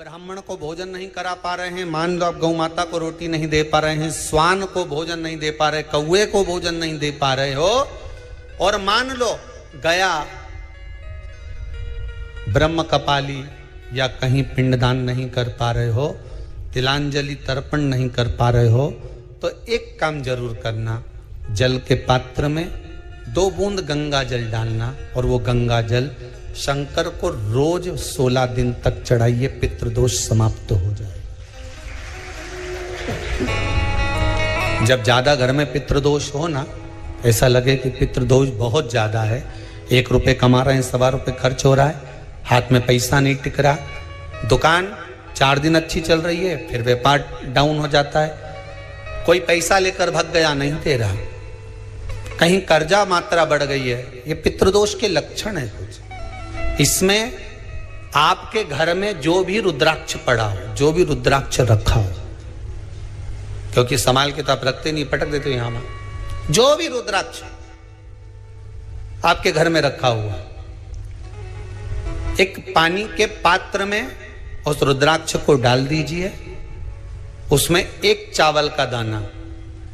ब्राह्मण को भोजन नहीं करा पा रहे हैं, मान लो आप गौ माता को रोटी नहीं दे पा रहे हैं, स्वान को भोजन नहीं दे पा रहे, कौवे को भोजन नहीं दे पा रहे हो, और मान लो गया ब्रह्म कपाली या कहीं पिंडदान नहीं कर पा रहे हो, तिलांजलि तर्पण नहीं कर पा रहे हो, तो एक काम जरूर करना, जल के पात्र में 2 बूंद गंगा जल डालना और वो गंगा जल शंकर को रोज 16 दिन तक चढ़ाइए, पितृदोष समाप्त हो जाए। जब ज्यादा घर में पितृदोष हो ना, ऐसा लगे कि पितृदोष बहुत ज्यादा है, 1 रुपए कमा रहे हैं, 1.25 रुपए खर्च हो रहा है, हाथ में पैसा नहीं टिक रहा, दुकान 4 दिन अच्छी चल रही है, फिर व्यापार डाउन हो जाता है, कोई पैसा लेकर भाग गया, नहीं दे रहा, कहीं कर्जा मात्रा बढ़ गई है, ये पितृदोष के लक्षण है कुछ। इसमें आपके घर में जो भी रुद्राक्ष पड़ा हो, जो भी रुद्राक्ष रखा हो, क्योंकि संभाल के तो आप रखते नहीं, पटक देते हो यहां में, जो भी रुद्राक्ष आपके घर में रखा हुआ, एक पानी के पात्र में उस रुद्राक्ष को डाल दीजिए, उसमें 1 चावल का दाना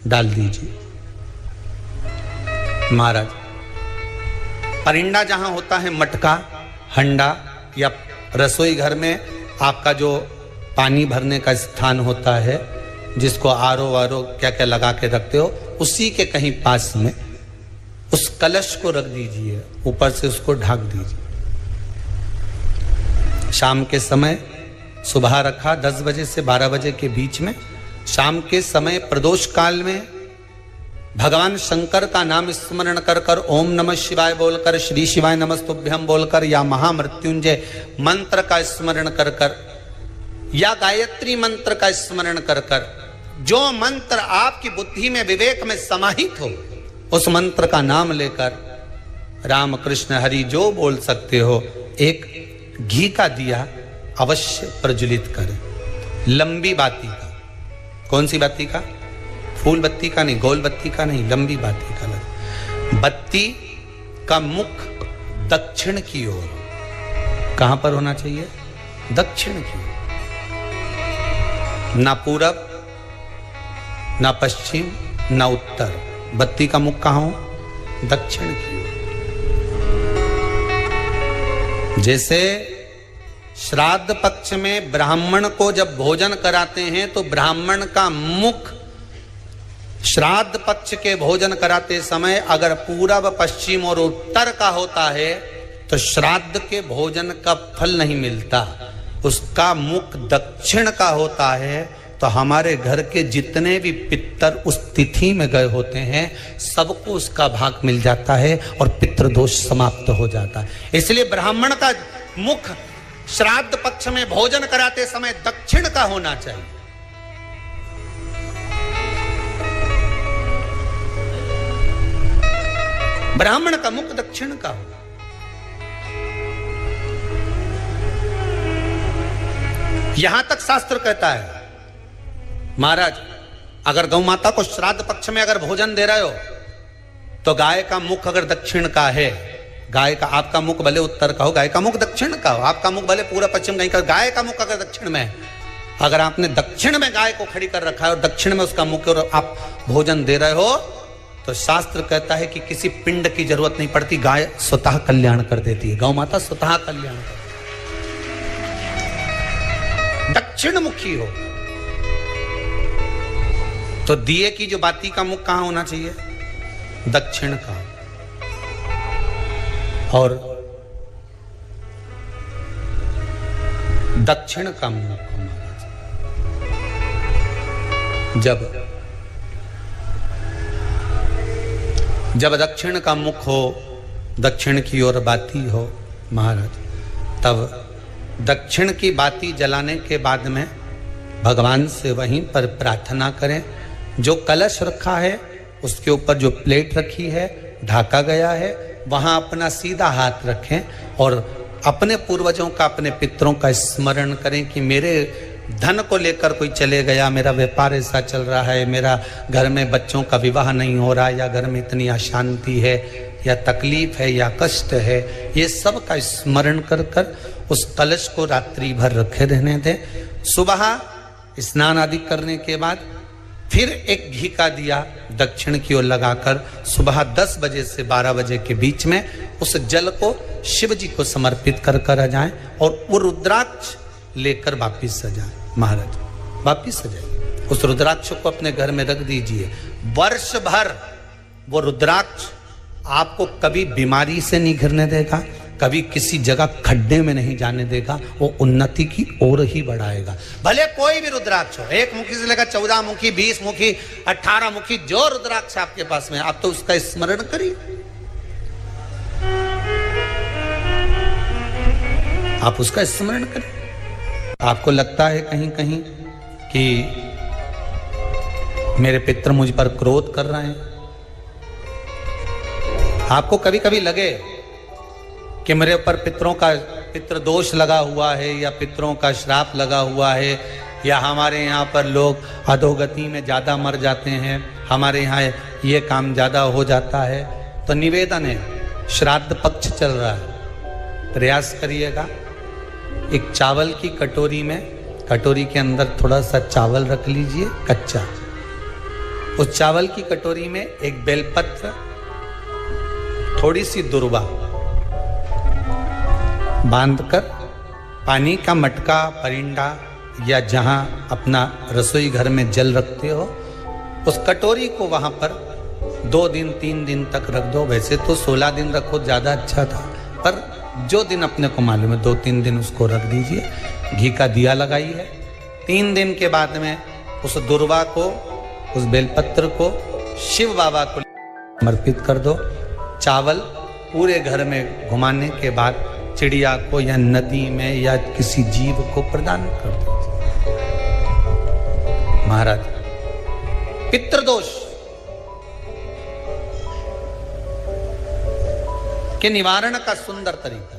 डाल दीजिए। महाराज, परिंदा जहां होता है, मटका, हंडा या रसोई घर में आपका जो पानी भरने का स्थान होता है, जिसको आरो वारो क्या क्या लगा के रखते हो, उसी के कहीं पास में उस कलश को रख दीजिए, ऊपर से उसको ढक दीजिए। शाम के समय, सुबह रखा 10 बजे से 12 बजे के बीच में, शाम के समय प्रदोष काल में भगवान शंकर का नाम स्मरण कर कर, ओम नमः शिवाय बोलकर, श्री शिवाय नमस्तुभ्यम बोलकर, या महामृत्युंजय मंत्र का स्मरण कर कर, या गायत्री मंत्र का स्मरण कर कर, जो मंत्र आपकी बुद्धि में, विवेक में समाहित हो, उस मंत्र का नाम लेकर राम कृष्ण हरि जो बोल सकते हो, एक घी का दिया अवश्य प्रज्वलित करें, लंबी बाती का। कौन सी बाती का? फूल बत्ती का नहीं, गोल बत्ती का नहीं, लंबी बाती का लगा। बत्ती का मुख दक्षिण की ओर, कहां पर होना चाहिए? दक्षिण की ओर, ना पूरब, ना पश्चिम, ना उत्तर। बत्ती का मुख कहां हो? दक्षिण की ओर। जैसे श्राद्ध पक्ष में ब्राह्मण को जब भोजन कराते हैं तो ब्राह्मण का मुख श्राद्ध पक्ष के भोजन कराते समय अगर पूरब, पश्चिम और उत्तर का होता है तो श्राद्ध के भोजन का फल नहीं मिलता। उसका मुख दक्षिण का होता है तो हमारे घर के जितने भी पितर उस तिथि में गए होते हैं, सबको उसका भाग मिल जाता है और पितृदोष समाप्त हो जाता है। इसलिए ब्राह्मण का मुख श्राद्ध पक्ष में भोजन कराते समय दक्षिण का होना चाहिए। ब्राह्मण का मुख दक्षिण का हो। यहां तक शास्त्र कहता है, महाराज अगर गौ माता को श्राद्ध पक्ष में अगर भोजन दे रहे हो तो गाय का मुख अगर दक्षिण का है, गाय का, आपका मुख भले उत्तर का हो, गाय का मुख दक्षिण का हो, आपका मुख भले पूरा पश्चिम कहीं का, गाय का मुख अगर दक्षिण में है, अगर आपने दक्षिण में गाय को खड़ी कर रखा है और दक्षिण में उसका मुख और आप भोजन दे रहे हो, तो शास्त्र कहता है कि किसी पिंड की जरूरत नहीं पड़ती, गाय स्वतः कल्याण कर देती है, गौ माता स्वतः कल्याण कर, दक्षिण मुखी हो। तो दिए की जो बाती का मुख कहां होना चाहिए? दक्षिण का। और दक्षिण का मुख हमारा जब दक्षिण का मुख हो, दक्षिण की ओर बाती हो महाराज, तब दक्षिण की बाती जलाने के बाद में भगवान से वहीं पर प्रार्थना करें। जो कलश रखा है उसके ऊपर जो प्लेट रखी है, ढाका गया है, वहां अपना सीधा हाथ रखें और अपने पूर्वजों का, अपने पितरों का स्मरण करें कि मेरे धन को लेकर कोई चले गया, मेरा व्यापार ऐसा चल रहा है, मेरा घर में बच्चों का विवाह नहीं हो रहा, या घर में इतनी अशांति है, या तकलीफ है, या कष्ट है, ये सब का स्मरण कर कर उस कलश को रात्रि भर रखे रहने थे। सुबह स्नान आदि करने के बाद फिर एक घी का दिया दक्षिण की ओर लगाकर सुबह 10 बजे से 12 बजे के बीच में उस जल को शिव जी को समर्पित कर आ जाएं और वो रुद्राक्ष लेकर वापिस सजाएं। महाराज वापिस सजाइए, उस रुद्राक्ष को अपने घर में रख दीजिए। वर्ष भर वो रुद्राक्ष आपको कभी बीमारी से नहीं घिरने देगा, कभी किसी जगह खड्डे में नहीं जाने देगा, वो उन्नति की ओर ही बढ़ाएगा। भले कोई भी रुद्राक्ष हो, 1 मुखी से लेकर 14 मुखी, 20 मुखी, 18 मुखी, जो रुद्राक्ष आपके पास में, आप तो उसका स्मरण करिए। आप उसका स्मरण करें। आपको लगता है कहीं कहीं कि मेरे पितर मुझ पर क्रोध कर रहे हैं, आपको कभी कभी लगे कि मेरे ऊपर पितृ दोष लगा हुआ है या पितरों का श्राप लगा हुआ है, या हमारे यहाँ पर लोग अधोगति में ज़्यादा मर जाते हैं, हमारे यहाँ ये काम ज़्यादा हो जाता है, तो निवेदन है, श्राद्ध पक्ष चल रहा है, प्रयास करिएगा। एक चावल की कटोरी में, कटोरी के अंदर थोड़ा सा चावल रख लीजिए कच्चा, उस चावल की कटोरी में एक बेलपत्र, थोड़ी सी दुर्वा बांधकर पानी का मटका, परिंडा या जहां अपना रसोई घर में जल रखते हो, उस कटोरी को वहां पर 2 दिन 3 दिन तक रख दो। वैसे तो 16 दिन रखो ज़्यादा अच्छा था, पर जो दिन अपने को मालूम है 2-3 दिन उसको रख दीजिए। घी का दिया लगाइए। 3 दिन के बाद में उस दुर्वा को, उस बेलपत्र को शिव बाबा को समर्पित कर दो। चावल पूरे घर में घुमाने के बाद चिड़िया को या नदी में या किसी जीव को प्रदान कर दो। महाराज पितृदोष के निवारण का सुंदर तरीका।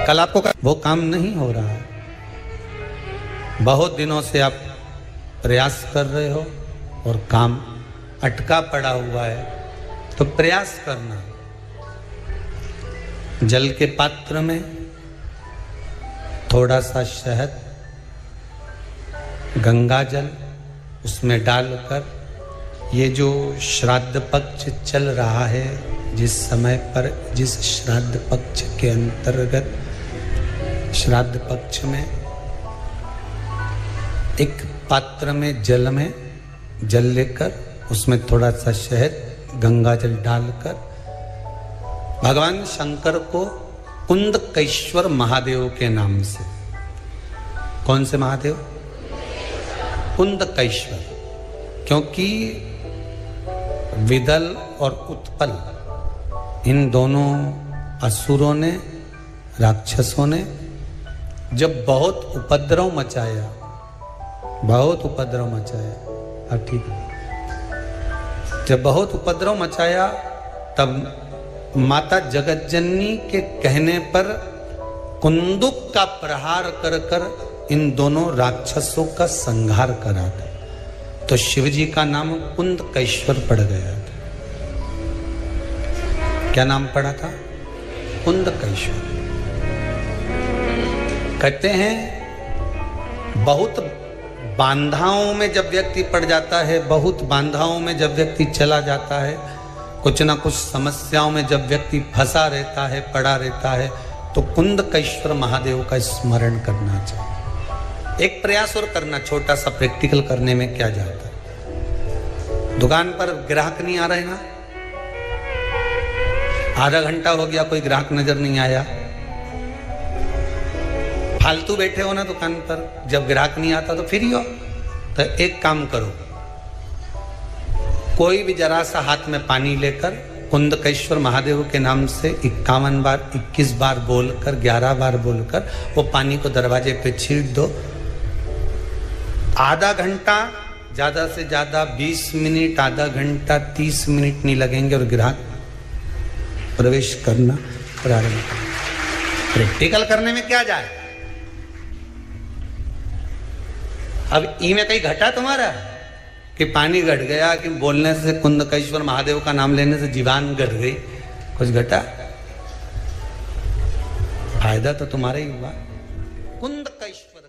कल आपको वो काम नहीं हो रहा है, बहुत दिनों से आप प्रयास कर रहे हो और काम अटका पड़ा हुआ है, तो प्रयास करना। जल के पात्र में थोड़ा सा शहद, गंगा जल उसमें डालकर, ये जो श्राद्ध पक्ष चल रहा है, जिस समय पर, जिस श्राद्ध पक्ष के अंतर्गत, श्राद्ध पक्ष में एक पात्र में जल लेकर उसमें थोड़ा सा शहद, गंगा जल डालकर भगवान शंकर को कुंदकेश्वर महादेव के नाम से, कौन से महादेव? कुंदकेश्वर, क्योंकि विदल और उत्पल इन दोनों असुरों ने, राक्षसों ने जब बहुत उपद्रव मचाया, अब ठीक है, जब बहुत उपद्रव मचाया, तब माता जगतजननी के कहने पर कुंदुक का प्रहार कर इन दोनों राक्षसों का संहार करा था। तो शिवजी का नाम कुंदकेश्वर पड़ गया था। क्या नाम पड़ा था? कुंदकेश्वर। कहते हैं बहुत बांधाओं में जब व्यक्ति पड़ जाता है, बहुत बांधाओं में जब व्यक्ति चला जाता है, कुछ ना कुछ समस्याओं में जब व्यक्ति फंसा रहता है, पड़ा रहता है, तो कुंदकेश्वर महादेव का स्मरण करना चाहिए। एक प्रयास और करना, छोटा सा प्रैक्टिकल करने में क्या जाता है। दुकान पर ग्राहक नहीं आ रहे ना, आधा घंटा हो गया कोई ग्राहक नजर नहीं आया, फालतू बैठे हो ना दुकान पर, जब ग्राहक नहीं आता तो फ्री हो, तो एक काम करो, कोई भी जरा सा हाथ में पानी लेकर कुंदकेश्वर महादेव के नाम से 51 बार, 21 बार बोलकर, 11 बार बोलकर वो पानी को दरवाजे पे छीट दो। आधा घंटा, ज्यादा से ज्यादा 20 मिनट, आधा घंटा 30 मिनट नहीं लगेंगे और ग्राहक प्रवेश करना प्रारंभ करें। प्रैक्टिकल करने में क्या जाए। अब ई में कहीं घटा तुम्हारा कि पानी घट गया, कि बोलने से, कुंदकेश्वर महादेव का नाम लेने से जीवान घट गई, कुछ घटा? फायदा तो तुम्हारा ही हुआ। कुंद का ईश्वर